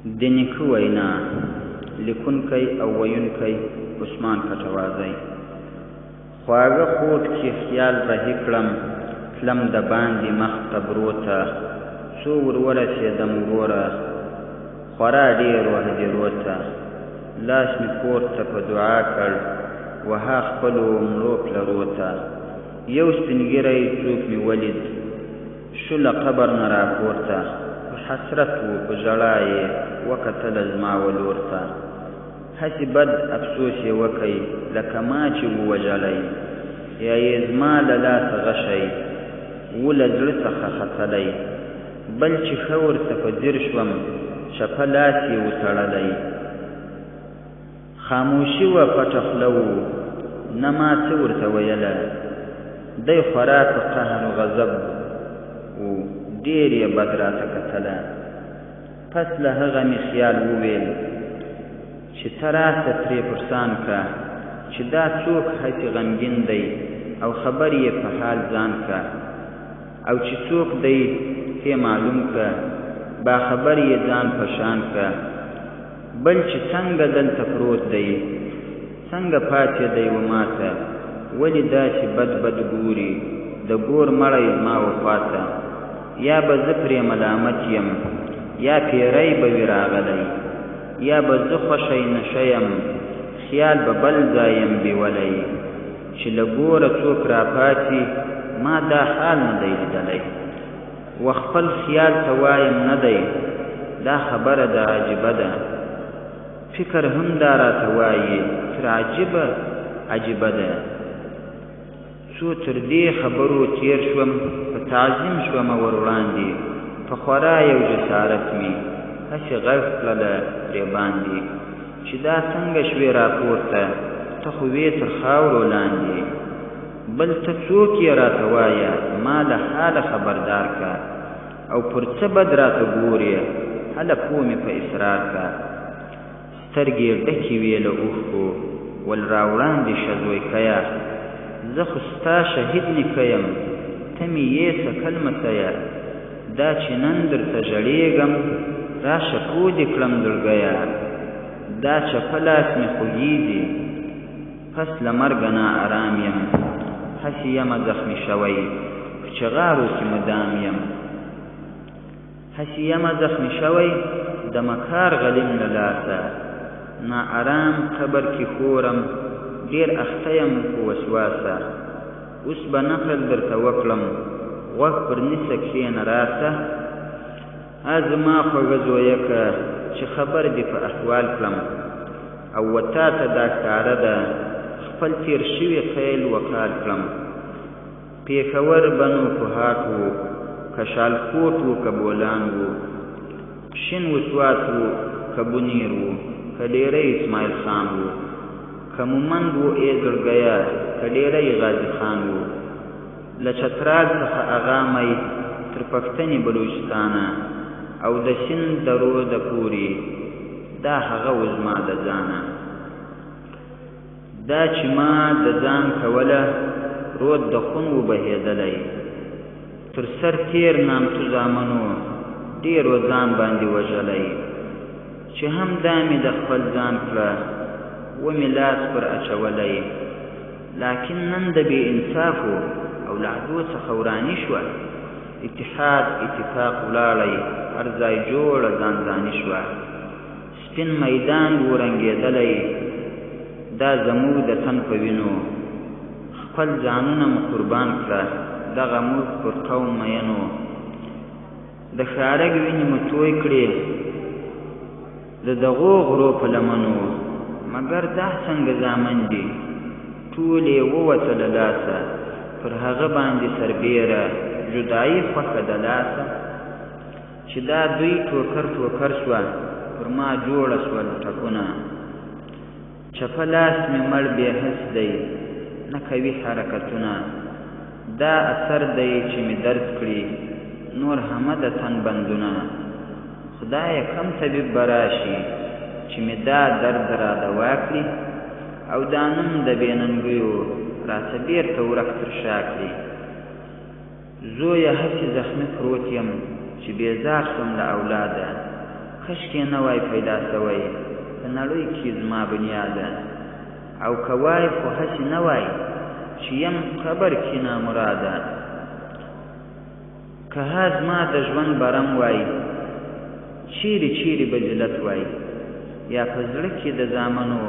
د نیکه وینا لیکونکی او ویونکی عثمان کټوازی. خواږه خوب چې خیال رهي کړم تلم د باندې مخ قبرو ته، څو ورورسېدم وروره خورا ډېر وهدېرو ته، لاس مې پورته په دعا کړ وها خپلو مړو پلرو ته، یو سپین ږیری څوک مې ولید شو له قبر نه راپورته، په حسرت و په ژړا یې وکتله زما ولور ته، هسې بد افسوس یې وکی لکه ما چې ووژلی، یا یې زما له لاسه غشی و له زړه څخه ختلی، بل چې ښه ورته په ځیر شوم چپه لاس یې وتړلی، خاموشي وه پټه خوله و نه ما څه ورته ویله، دی خورا په قهر و غضب و ډېر یې بد راته کتله، پس له هغه مې خیال وویل چې ته راسه ترې پرسان که چې دا څوک هسې غمګین دی او خبر یې په حال ځان که، او چې څوک دی ته معلوم که باخبر یې ځان په شان که، بل چې څنګه دلته پروت دی څنګه پاتې دی و ماته، ولې داسې بد بد ګوري د ګور مړی زما وفاته، یا به زه پرې ملامت یم یا پیری به وي راغلی، یا به زه خوښی نشه یم خیال به بل ځای یم بیولی، چې له ګوره څوک راپاتې ما دا حال نه دی لیدلی، و خپل خیال ته وایم نه دی دا خبره ده عجیبه ده، فکر هم دا راته وایي تر عجیبه عجیبه ده، څو تر دې خبرو تیر شوم په تعظیم شومه ور وړاندې، په خورا یو جسارت مې هسې غږ کړله پرې باندې، چې دا څنګه شوې راپورته ته خو وې تر خاورو لاندې، بل ته څوک یې راته وایه ما له حاله خبردار که، او پر څه بد راته ګورې هله پوه مې په اصرار که، سترګې یې ډکې وې له اوښکو ول راوړاندې شه زوی کیه، زه خو ستا شهید نیکه یم ته مې یې سکل مسیه، دا چې نن درته ژړېږم راشه پوه دې کړم زړګیه، دا چپه لاس مې خوږېږي پس له مرګه ناارام یم، هسې یمه زخمي شوی په چغارو کې مدام یم، هسې یمه زخمي شوی د مکار غلیم له لاسه، ناارام قبر کې خورم ډېر اخته یم په وسواسه، اوس به نقل درته وکړم غوږ پر نیسه کښېنه راسه، زما خوږه زویکه چې خبر دې په احوال کړم، او و تا ته دا ښکاره ده خپل تېر شوي خیل وکال کړم، پېښور بنو کوهاټ و که شالکوټ و که بولان و، شین وسوات و که بونیر و که ډېری اسماعیل خان و، که مومند و ای زړګیه که ډېری غازي خان و، له چترال څخه اغامی تر پښتنې بلوچستانه، او د سیند درو د پورې دا هغه و زما د ځانه، دا چې ما د ځان کوله رود د خون و بهېدلی، تر سر تېر نامتو زامنو ډېر و ځان باندې وژلی، چې هم دا مې د خپل ځان کړه و مې لاس پر اچولی، لکن نن د بې انصافو او لعدو څخه وراني شوه، اتحاد اتفاق ولاړی هر ځای جوړه ځان ځاني شوه، سپین میدان و رنګېدلی دا زموږ د تن په وینو، خپل ځانونه مو قربان کړه دغه موږ پر قوم مینو، د ښارګ وینې مو توی کړې د دغو غرو په لمنو، مګر دا څنګه زامن دي ټول یې ووته له لاسه، پر هغه باندې سربیره جدایي خوښه د لاسه، چې دا دوی ټوکر ټوکر شوه پر ما جوړه شول ټکونه، چپه لاس مې مړ بې حس دی نه کوي حرکتونه، دا اثر دی چې مې درد کړي نور همه د تن بندونه، خدایه کم طبیب به راشي چې مې دا درد را دوا کړي، او دا نوم د بېننګیو راته بېرته ورک تر شا کړي، زویه هسې زخمي پروت یم چې بیزار شوم له اولاده، کشکې نه وای پیدا سوی په نړۍ کې زما بنیاده او که وای خو هسې نه وای چې یم قبر کې نامراده که ها زما د ژوند برم وای چیرې چیرې به ذلت وای یا په زړه کې د زامنو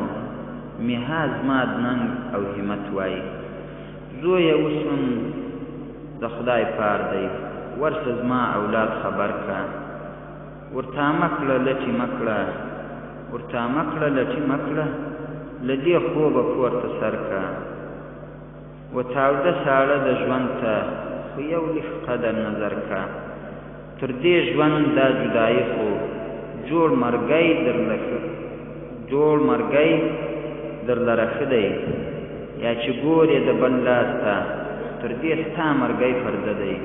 مې ها زما د ننګ او همت وای زویه اوس هم د خدای پار دی ورسه زما اولاد خبر که ورته مکړه لټې مکړه ورته مکړه لټې مکړه له دې خوبه پورته سر که وتاوده ساړه د ژوند ته خو یو لږ قدر نظر که تر دې ژوند دا جدایي خو جوړ مرګی درلره ښه دی یا چې ګورې د بل لاس ته تر دې ستا مرګی پرده دی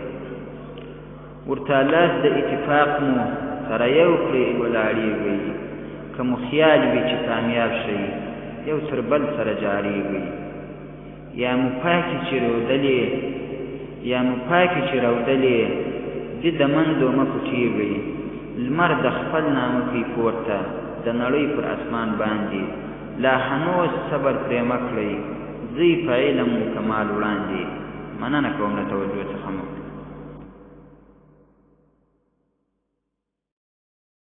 ورته لاس د اتفاق مو سره یو کړئ ولاړېږئ که مو خیال وي چې کامیاب شئ یو تر بل سره جارېږئ یا مو پاکې چې رودلې دې د منځو مه پټېږئ لمر د خپل نامه کوي پورته د نړۍ پر اسمان باندې لا هنوز صبر پرې مه کړئ ځئ په علم کمال وړاندې مننه کوم له توجه څخه مو